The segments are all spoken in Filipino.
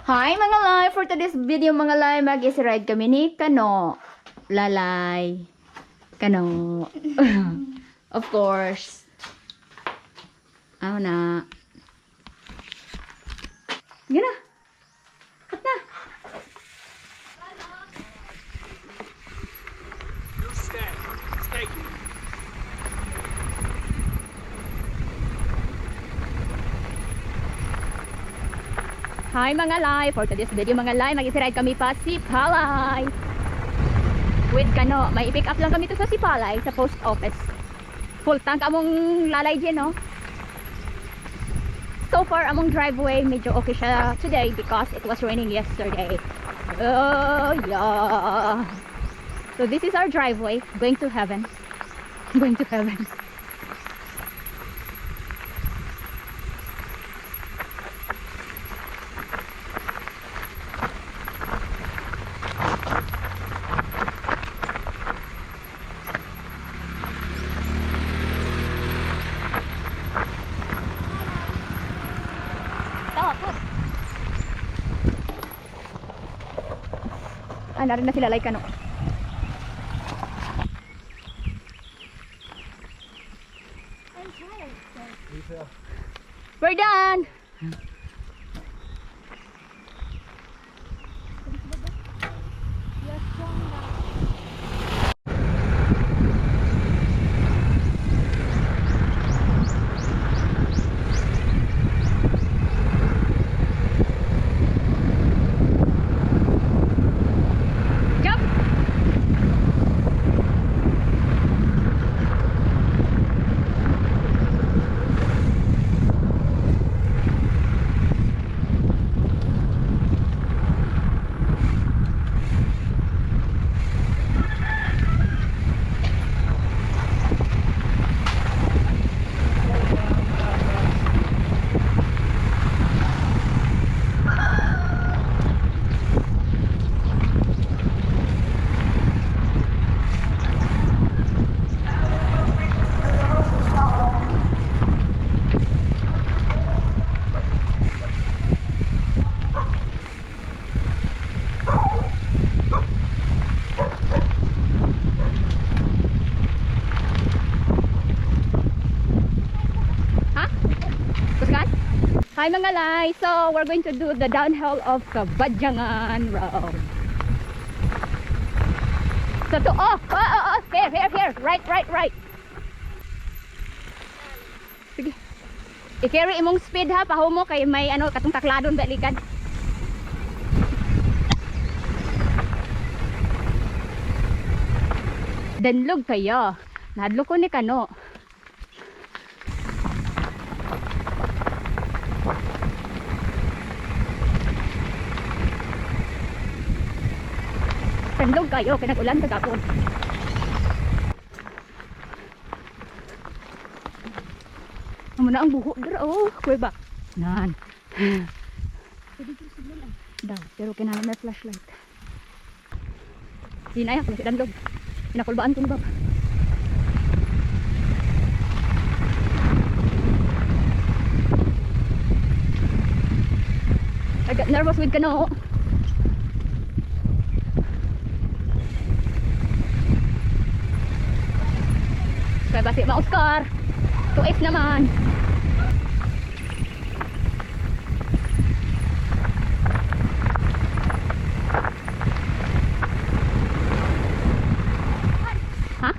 Hi mga lay! For today's video mga lay, mag-is-ride kami ni Kano. Lalay. Kano. Of course. Ako na. Sige na. Kat na. Hi mga lay! For today's video mga lay, mag-is-ride kami pa si Palay. With Kano. May i-pick up lang kami to sa si Palay sa post office. Full tank among lalay dyan, no? So far among driveway, medyo okay siya today because it was raining yesterday. Oh yeah. So this is our driveway, going to heaven. Going to heaven. Narin na sila like ano. We're done. Hi mga lay! So, we're going to do the downhill of Kabadyangan Road. So, to, here, right. Sige. I-carry imong speed ha, paho mo kay may ano, katong takladon balikan. Danlog kayo. Nahadlo ko ni Kano. Tandog kayo, pinag-ulan kagapon. Amo na ang buho dira, oh, kuy ba? Nan. Daw, pero kinahanglan na flashlight. Hinaya ko si Tandog. Pinakulbaan ko ni Bab. I got nervous with Kano. Kaya basi ma-Oscar 2X naman. Ha?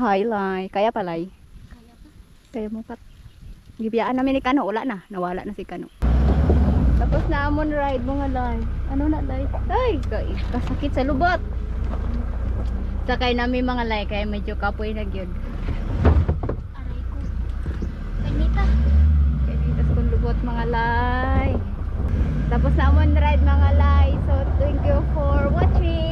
Highlight. Kaya palay. Kaya pa. Kaya mo kat. Gibiyaan namin ni Kano. Wala na. Nawala na si Kano. Tapos na amon ride mga lay. Ano na lay? Ay, kasakit sa lubot. Sakay namin mga lay. Kaya medyo kapoy na gyud. Aray ko. Kanita. Kaya dito sa lubot mga lay. Tapos na amon ride mga lay. So thank you for watching.